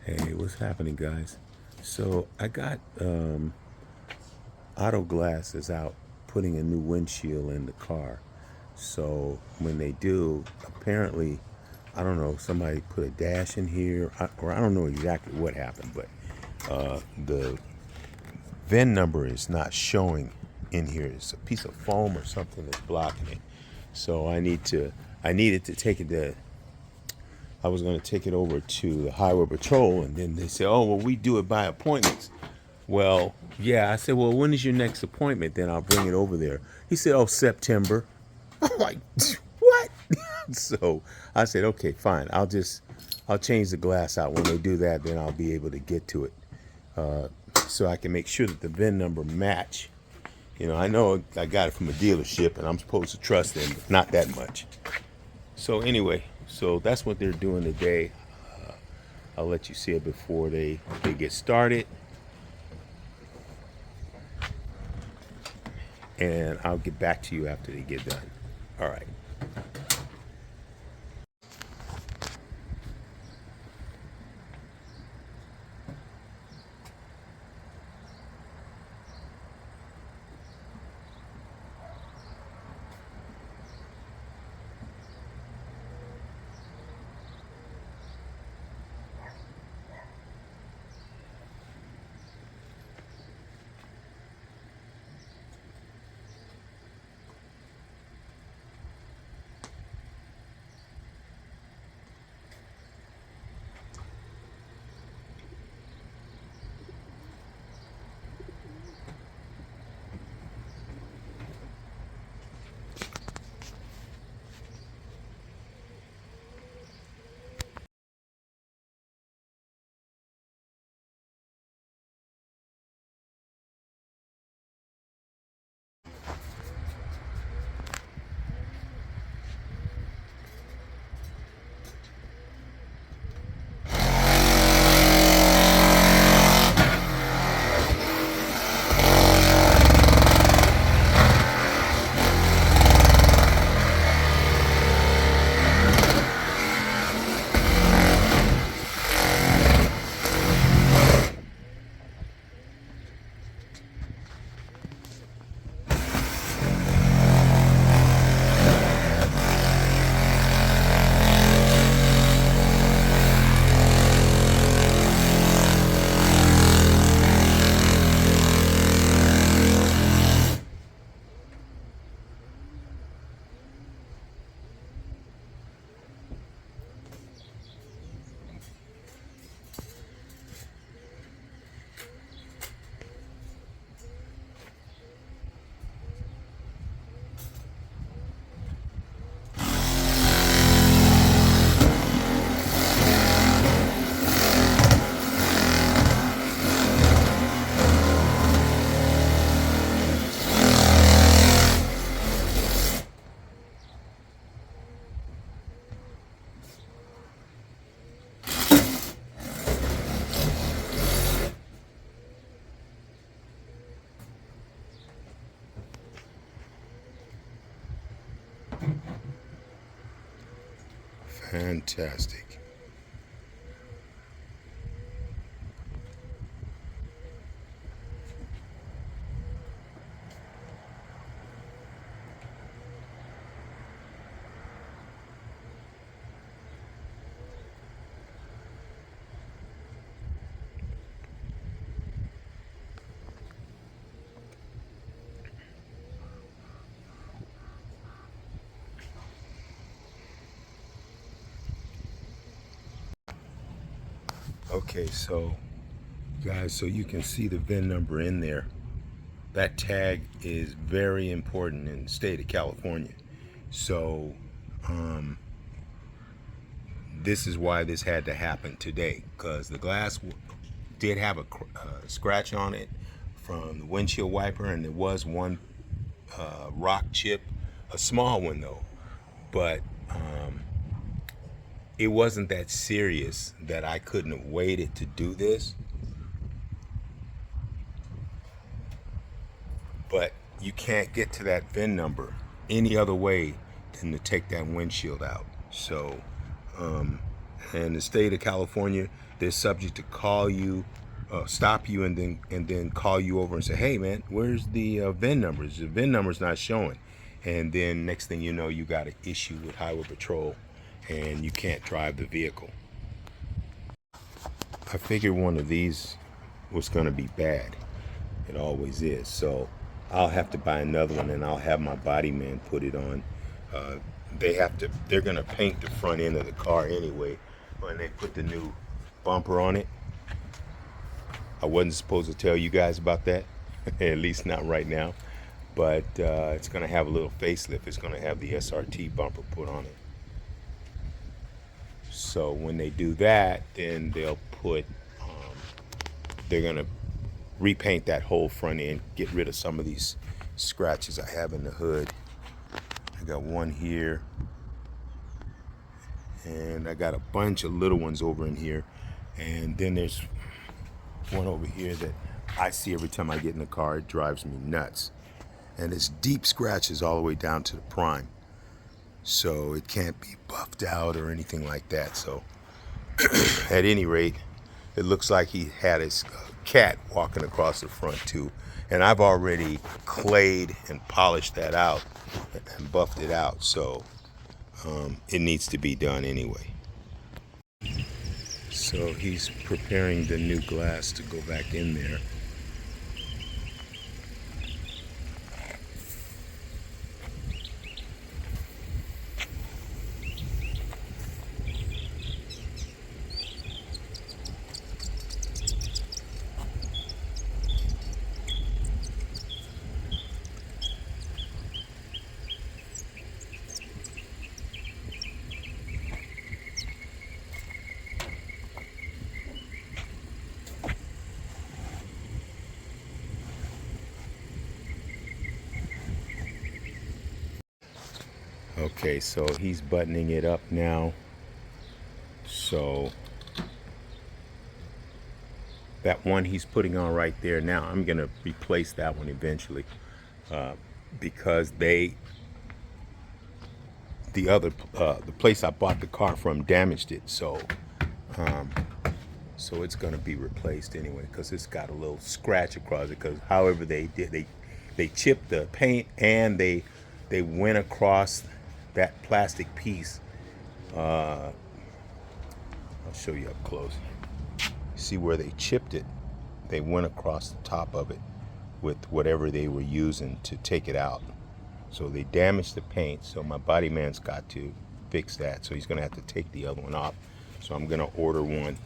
Hey, what's happening, guys? So I got auto glasses out putting a new windshield in the car. So when they do, apparently, I don't know, somebody put a dash in here, or I don't know exactly what happened, but the VIN number is not showing in here. It's a piece of foam or something that's blocking it. So I needed to take it to I was going to take it over to the highway patrol, and then they said, "Oh, well, we do it by appointments." Well, yeah, I said, "Well, when is your next appointment? Then I'll bring it over there." He said, "Oh, September." I'm like, "What?" So I said, "Okay, fine. I'll change the glass out. When they do that, then I'll be able to get to it, so I can make sure that the VIN number match. I know I got it from a dealership, and I'm supposed to trust them, but not that much." So anyway, so that's what they're doing today. I'll let you see it before they get started, and I'll get back to you after they get done. All right. Fantastic. Okay, so guys, so you can see the VIN number in there. That tag is very important in the state of California. So this is why this had to happen today, because the glass did have a scratch on it from the windshield wiper, and there was one rock chip, a small one though, but it wasn't that serious that I couldn't have waited to do this. But you can't get to that VIN number any other way than to take that windshield out. So And the state of California, they're subject to call you, stop you, and then call you over and say, hey man, where's the VIN numbers? The VIN number's not showing. And then next thing you know, you got an issue with Highway Patrol and you can't drive the vehicle. I figured one of these was going to be bad. It always is. So I'll have to buy another one, and I'll have my body man put it on. They're going to paint the front end of the car anyway when they put the new bumper on it. I wasn't supposed to tell you guys about that, at least not right now. But it's going to have a little facelift. It's going to have the SRT bumper put on it. So when they do that, then they'll put, they're going to repaint that whole front end, get rid of some of these scratches I have in the hood. I got one here, and I got a bunch of little ones over in here, and then there's one over here that I see every time I get in the car. It drives me nuts, and it's deep scratches all the way down to the prime, so it can't be buffed out or anything like that. So at any rate, it looks like he had his cat walking across the front too, and I've already clayed and polished that out and buffed it out, so it needs to be done anyway. So he's preparing the new glass to go back in there. Okay, so he's buttoning it up now. So that one he's putting on right there now, I'm gonna replace that one eventually, because the place I bought the car from damaged it. So so it's gonna be replaced anyway, because it's got a little scratch across it. Because however they did, they chipped the paint, and they went across that plastic piece. I'll show you up close. See where they chipped it? They went across the top of it with whatever they were using to take it out. So they damaged the paint. So my body man's got to fix that. So he's gonna have to take the other one off. So I'm gonna order one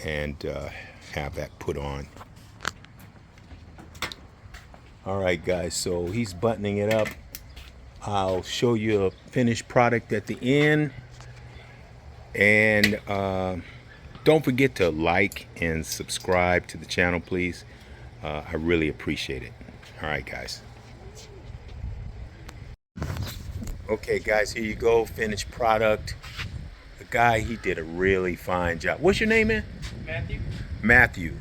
and have that put on. All right, guys, so he's buttoning it up. I'll show you a finished product at the end. And don't forget to like and subscribe to the channel, please. I really appreciate it. All right, guys. Okay, guys, here you go. Finished product. The guy, he did a really fine job. What's your name, man? Matthew. Matthew.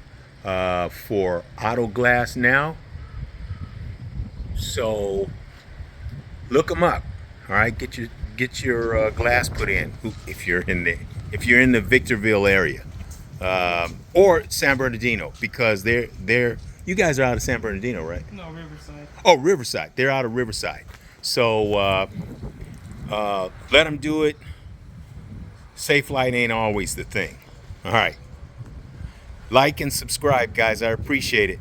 For Auto Glass Now. So look them up. All right, get your glass put in if you're in the Victorville area, or San Bernardino, because they're you guys are out of San Bernardino, right? No, Riverside. Oh, Riverside. They're out of Riverside. So let them do it. Safe light ain't always the thing. All right. Like and subscribe, guys. I appreciate it.